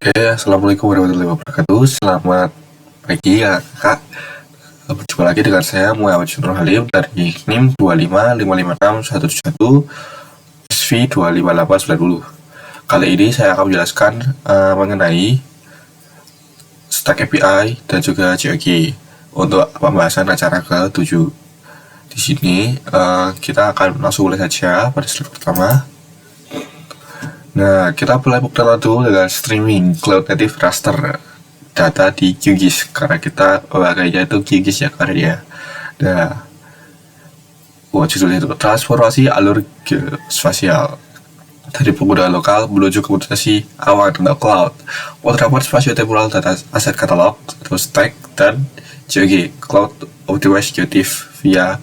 Assalamualaikum warahmatullahi wabarakatuh. Selamat pagi ya kak. Berjumpa lagi dengan saya Muhammad Syukur Halim dari NIM 2555611 SV 25890. Kali ini saya akan menjelaskan mengenai Stack API dan juga JOG untuk pembahasan acara ke-7. Di sini kita akan langsung mulai saja pada slide pertama. Nah, kita mulai perkenalan dulu dengan streaming cloud native raster data di QGIS, karena kita pakainya itu QGIS ya karya. Nah, judulnya itu transformasi alur geospasial dari penggunaan lokal menuju komputasi awan atau cloud. Terdapat spatio-temporal data aset katalog atau stack dan JOG cloud optimized geotiff via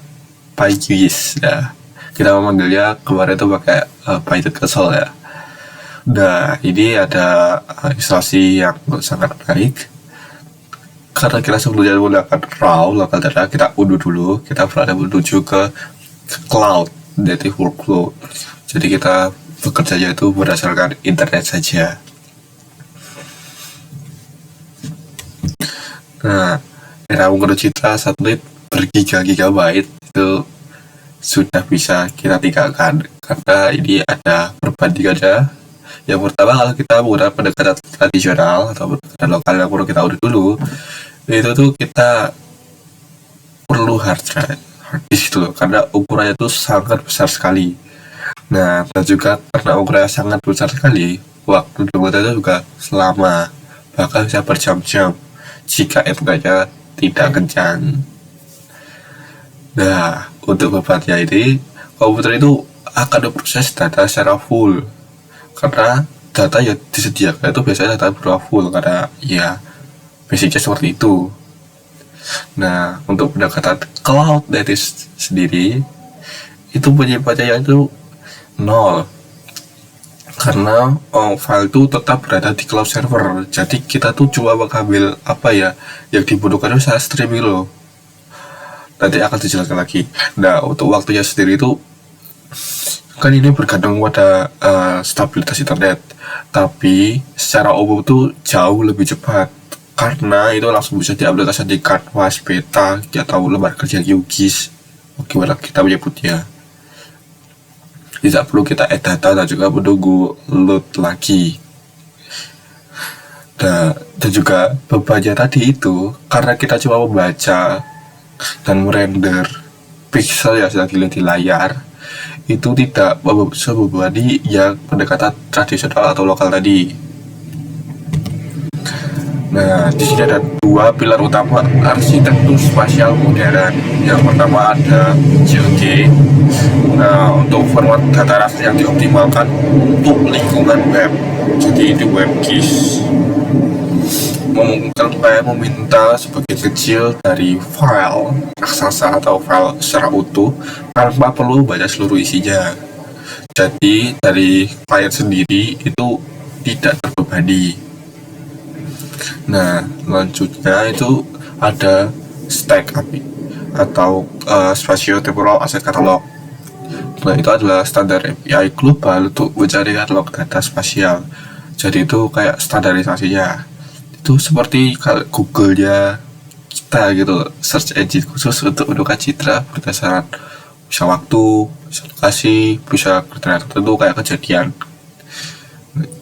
PyQGIS. Nah, kita memanggilnya kemarin itu pakai Python console ya. Nah, ini ada ilustrasi yang sangat menarik. Karena kita sebelumnya menggunakan raw local data, kita unduh dulu, kita berada menuju ke cloud native workflow. Jadi kita bekerjanya itu berdasarkan internet saja. Nah, era mengenai citra satelit bergiga-gigabyte itu sudah bisa kita tinggalkan, karena ini ada perbandingannya. Yang pertama, kalau kita menggunakan pendekatan tradisional atau pendekatan lokal yang perlu kita unduh dulu, itu tuh kita perlu hard disk dulu, karena ukurannya itu sangat besar sekali. Nah, dan juga karena ukurannya sangat besar sekali, waktu downloadnya itu juga lama, bahkan bisa berjam-jam jika internetnya tidak kencang. Nah, untuk bebannya ini, komputer itu akan memproses data secara full, karena data yang disediakan itu biasanya data berupa full, karena ya basicnya seperti itu. Nah, untuk pendekatan cloud native sendiri itu penyimpanannya itu 0, karena file itu tetap berada di cloud server. Jadi kita tuh cuma mengambil apa ya yang dibutuhkan itu saya streaming loh. Nanti akan dijelaskan lagi. Nah, untuk waktunya sendiri itu kan ini bergantung pada stabilitas internet, tapi secara umum tuh jauh lebih cepat, karena itu langsung bisa diaplikasikan di kanvas, peta, atau lembar kerja QGIS, bagaimana kita menyebutnya. Tidak perlu kita add data dan juga menunggu load lagi. Dan juga bebannya tadi itu, karena kita cuma membaca dan merender pixel yang sedang dilihat di layar, itu tidak membebani yang pendekatan tradisional atau lokal tadi. Nah, di sini ada dua pilar utama arsitektur spasial modern. Yang pertama ada JOG. Nah, untuk format data raster yang dioptimalkan untuk lingkungan web. Jadi ini WebGIS. Memungkinkan file meminta sebagian kecil dari file raksasa atau file secara utuh tanpa perlu baca seluruh isinya. Jadi dari klien sendiri itu tidak terbebani. Nah, selanjutnya itu ada stack API atau spatio-temporal asset catalog. Nah, itu adalah standar API global untuk mencari katalog data spasial. Jadi itu kayak standarisasinya. Itu seperti kalau Google-nya kita gitu, search engine khusus untuk menemukan citra berdasarkan bisa waktu, bisa lokasi, bisa kriteria tertentu kayak kejadian.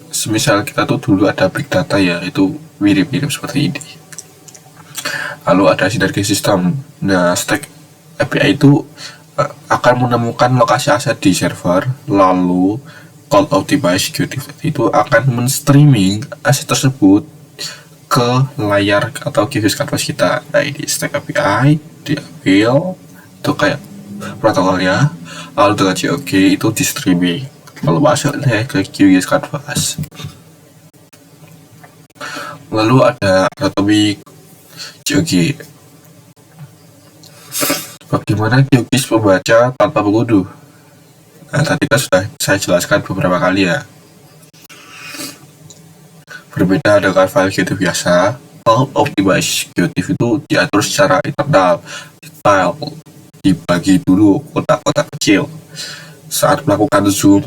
Semisal kita tuh dulu ada big data ya, itu mirip-mirip seperti ini. Lalu ada sinergi sistem. Nah, stack API itu akan menemukan lokasi aset di server, lalu cloud optimized geotiff itu akan men-streaming aset tersebut ke layar atau QGIS canvas kita. Nah, ini stack API diambil itu kayak protokolnya, lalu dengan JOG itu di streaming, lalu masuk ke QGIS canvas. Lalu ada anatomi JOG. Bagaimana QGIS membaca tanpa mengunduh? Nah, tadi kan sudah saya jelaskan beberapa kali ya. Berbeda dengan file geotiff biasa, cloud optimized geotiff itu diatur secara internal, detail, dibagi dulu kotak-kotak kecil. Saat melakukan zoom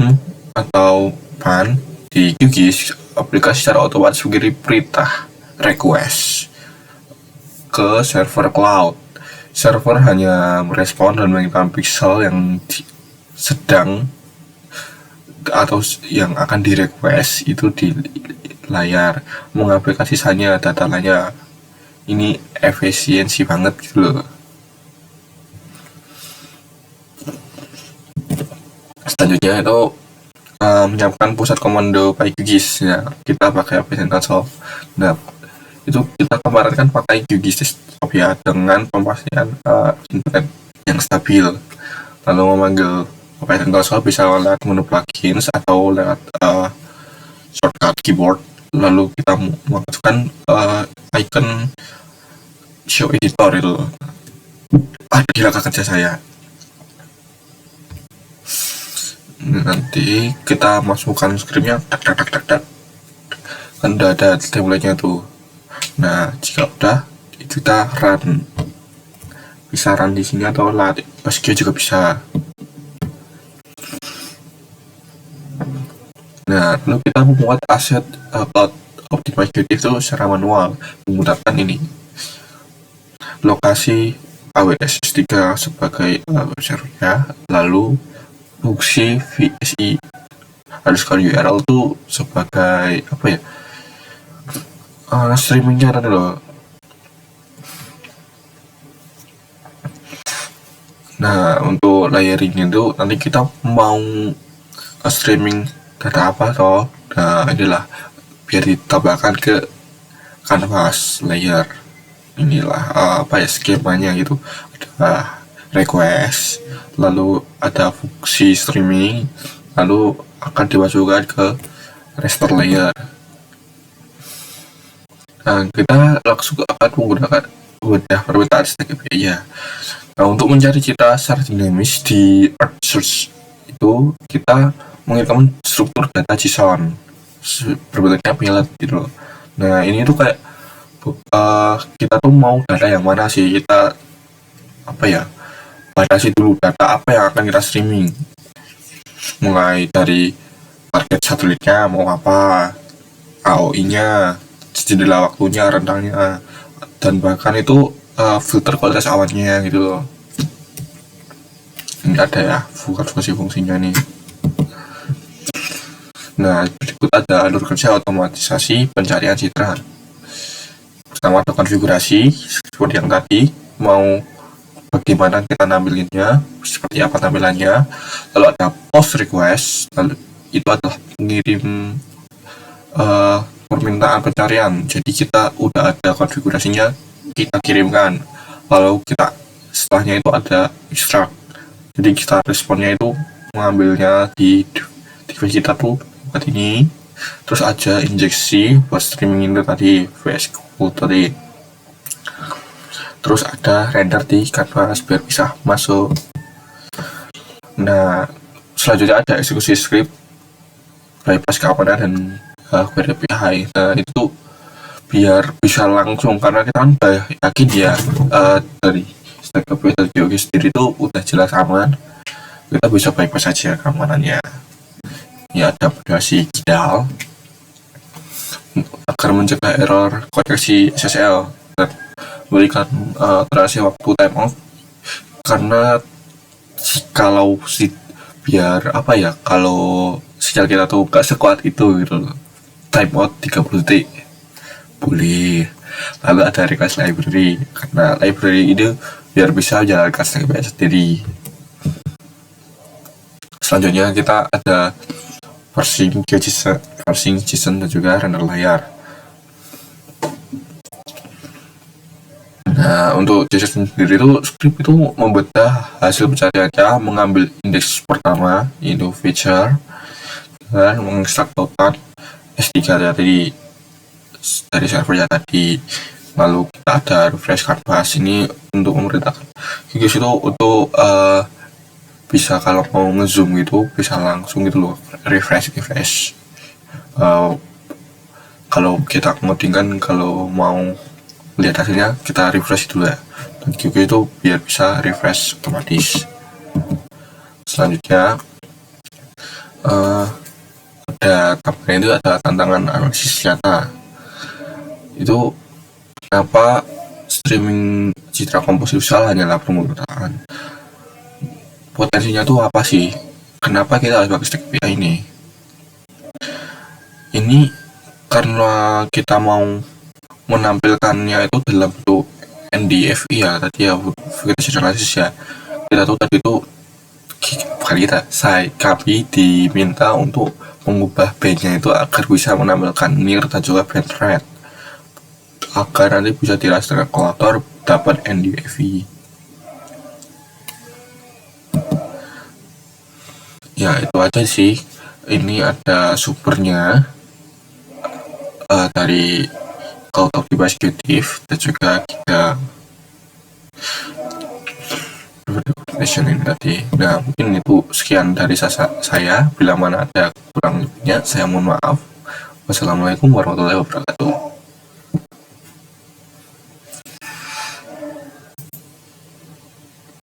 atau pan di QGIS, aplikasi secara otomatis mengirim perintah request ke server cloud. Server hanya merespon dan mengirimkan pixel yang sedang atau yang akan di request itu di layar, mengabaikan sisanya data lainnya. Ini efisiensi banget gitu loh. Selanjutnya itu menyiapkan pusat komando pakai QGIS ya, kita pakai aplikasi Console. Nah, itu kita kemarin kan pakai QGIS desktop ya, dengan pemastian internet yang stabil. Lalu memanggil aplikasi Console bisa lewat menu plugins atau lewat shortcut keyboard. Lalu kita masukkan icon show editor itu. Gila kerja saya. Nanti kita masukkan scriptnya tak kan udah ada template-nya tuh. Nah, jika udah itu kita run, bisa run di sini atau lewat SQ juga bisa. Nah, lalu kita membuat aset cloud optimized itu secara manual menggunakan ini lokasi AWS S3 sebagai web servernya, lalu fungsi VSI _URL itu sebagai apa ya, streamingnya ada loh. Nah, untuk layering itu nanti kita mau streaming data apa toh. Nah, inilah biar ditambahkan ke canvas layer. Inilah apa ya skemanya gitu. Ada request, lalu ada fungsi streaming, lalu akan dimasukkan ke raster layer. Nah, kita langsung akan menggunakan wadah permintaan stack API ya. Nah, untuk mencari citra secara dinamis di Earthsearch itu kita mengirimkan struktur data JSON berbentuknya pilot gitu loh. Nah, ini tuh kayak kita tuh mau data yang mana sih, kita apa ya, batasi dulu data apa yang akan kita streaming, mulai dari target satelitnya mau apa, AOI-nya, jendela waktunya, rentangnya, dan bahkan itu filter kualitas awannya gitu loh. Ini ada ya fungsinya nih. Nah, berikut ada alur kerja otomatisasi pencarian citra. Pertama ada konfigurasi seperti yang tadi, mau bagaimana kita nampilinnya, seperti apa tampilannya. Lalu ada post request, lalu itu adalah pengirim permintaan pencarian. Jadi kita udah ada konfigurasinya, kita kirimkan. Lalu kita setelahnya itu ada extract. Jadi kita responnya itu mengambilnya di device kita tuh buat ini. Terus ada injeksi buat streaming itu tadi, VS Code tadi. Terus ada render di canvas biar bisa masuk. Nah, selanjutnya ada eksekusi script, bypass keamanan dan query API. Nah, itu biar bisa langsung, karena kita kan udah yakin ya dari stack API dari QGIS sendiri itu udah jelas aman, kita bisa bypass saja keamanannya. Ya, ada aplikasi kidal agar mencegah error koneksi SSL dan memberikan durasi waktu timeout, karena kalau biar apa ya, kalau sinyal kita tuh gak sekuat itu gitu loh, timeout 30 detik boleh. Lalu ada request library, karena library ini biar bisa jalankan stack sendiri. Selanjutnya kita ada parsing JSON dan juga render layar. Nah, untuk JSON sendiri itu script itu membedah hasil pencariannya, mengambil indeks pertama itu feature dan mengekstrak total S3 dari servernya tadi. Lalu kita ada refresh canvas, ini untuk memerintahkan QGIS itu untuk bisa kalau mau ngezoom gitu bisa langsung gitu loh, refresh. Kalau kita ngodingkan, kalau mau lihat hasilnya kita refresh dulu ya, dan QGIS itu biar bisa refresh otomatis. Selanjutnya ada tambahan itu ada tantangan analisis nyata. Itu kenapa streaming citra komposi visual hanyalah permulaan, potensinya tuh apa sih, kenapa kita harus pakai stack API ini. Ini karena kita mau menampilkannya itu dalam bentuk NDFI ya, tadi ya, Vegetation Analysis ya. Kita tuh tadi itu bukan kami diminta untuk mengubah bandnya itu agar bisa menampilkan near dan juga band rate, agar nanti bisa dirasakan kalkulator dapat NDFI. Ya itu aja sih, ini ada sumbernya dari Cloud Optimize Executive dan juga kita ini tadi. Nah, mungkin itu sekian dari saya. Bila mana ada kurang lebihnya, saya mohon maaf. Wassalamualaikum warahmatullahi wabarakatuh.